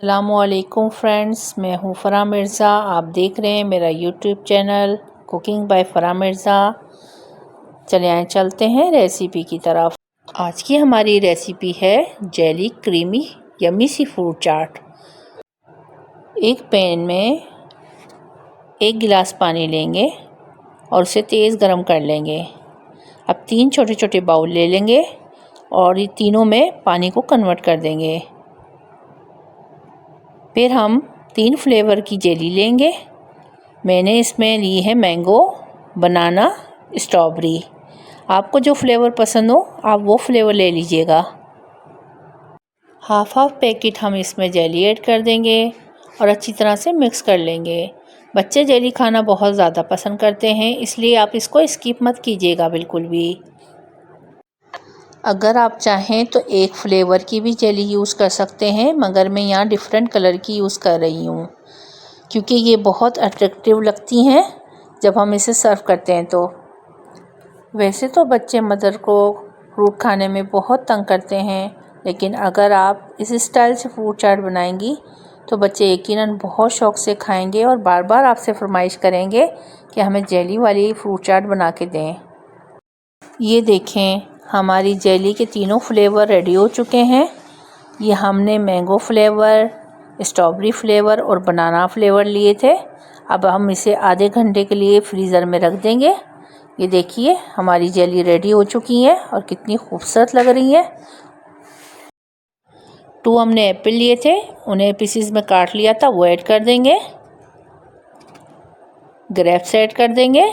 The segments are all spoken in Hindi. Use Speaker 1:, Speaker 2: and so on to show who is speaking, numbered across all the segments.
Speaker 1: अस्सलामुअलैकुम फ्रेंड्स, मैं हूँ फ़राह मिर्ज़ा। आप देख रहे हैं मेरा YouTube channel cooking by Farah Mirza. चले आए चलते हैं रेसिपी की तरफ। आज की हमारी रेसिपी है जेली क्रीमी यम्मी सी फ्रूट चाट। एक पैन में 1 गिलास पानी लेंगे और उसे तेज़ गरम कर लेंगे। अब 3 छोटे छोटे बाउल ले लेंगे और ये तीनों में पानी को कन्वर्ट कर देंगे। फिर हम 3 फ्लेवर की जेली लेंगे। मैंने इसमें ली है मैंगो, बनाना, स्ट्रॉबेरी। आपको जो फ्लेवर पसंद हो आप वो फ्लेवर ले लीजिएगा। हाफ पैकेट हम इसमें जेली ऐड कर देंगे और अच्छी तरह से मिक्स कर लेंगे। बच्चे जेली खाना बहुत ज़्यादा पसंद करते हैं, इसलिए आप इसको स्किप मत कीजिएगा बिल्कुल भी। अगर आप चाहें तो एक फ्लेवर की भी जेली यूज़ कर सकते हैं, मगर मैं यहाँ डिफरेंट कलर की यूज़ कर रही हूँ क्योंकि ये बहुत अट्रैक्टिव लगती हैं जब हम इसे सर्व करते हैं। तो वैसे तो बच्चे मदर को फ्रूट खाने में बहुत तंग करते हैं, लेकिन अगर आप इस स्टाइल से फ्रूट चाट बनाएंगी तो बच्चे यकीनन बहुत शौक़ से खाएंगे और बार बार आपसे फरमाइश करेंगे कि हमें जेली वाली फ्रूट चाट बना के दें। ये देखें, हमारी जेली के तीनों फ्लेवर रेडी हो चुके हैं। ये हमने मैंगो फ्लेवर, स्ट्रॉबेरी फ्लेवर और बनाना फ्लेवर लिए थे। अब हम इसे आधे घंटे के लिए फ्रीज़र में रख देंगे। ये देखिए, हमारी जेली रेडी हो चुकी है और कितनी खूबसूरत लग रही है। 2 हमने एप्पल लिए थे, उन्हें पीसेस में काट लिया था, वो ऐड कर देंगे। ग्रेप्स ऐड कर देंगे।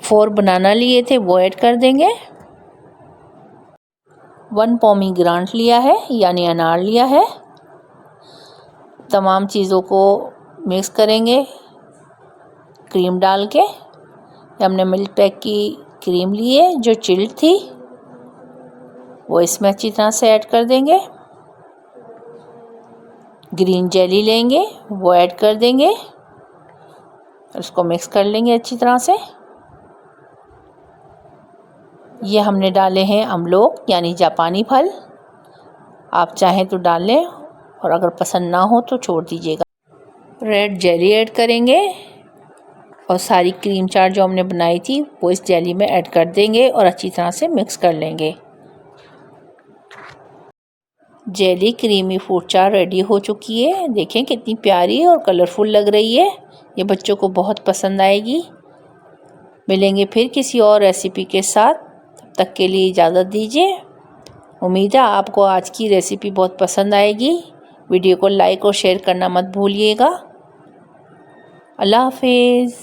Speaker 1: 4 बनाना लिए थे, वो ऐड कर देंगे। 1 पोमीग्रानेट लिया है यानी अनार लिया है। तमाम चीज़ों को मिक्स करेंगे क्रीम डाल के। हमने मिल्क पैक की क्रीम ली है जो चिल्ड थी, वो इसमें अच्छी तरह से ऐड कर देंगे। ग्रीन जेली लेंगे, वो ऐड कर देंगे और उसको मिक्स कर लेंगे अच्छी तरह से। ये हमने डाले हैं अमलोक यानी जापानी फल। आप चाहें तो डाल लें और अगर पसंद ना हो तो छोड़ दीजिएगा। रेड जेली ऐड करेंगे और सारी क्रीम चाट जो हमने बनाई थी वो इस जेली में ऐड कर देंगे और अच्छी तरह से मिक्स कर लेंगे। जेली क्रीमी फ्रूट चाट रेडी हो चुकी है। देखें कितनी प्यारी और कलरफुल लग रही है। ये बच्चों को बहुत पसंद आएगी। मिलेंगे फिर किसी और रेसिपी के साथ, तब तक के लिए इजाज़त दीजिए। उम्मीद है आपको आज की रेसिपी बहुत पसंद आएगी। वीडियो को लाइक और शेयर करना मत भूलिएगा। अल्लाह हाफिज़।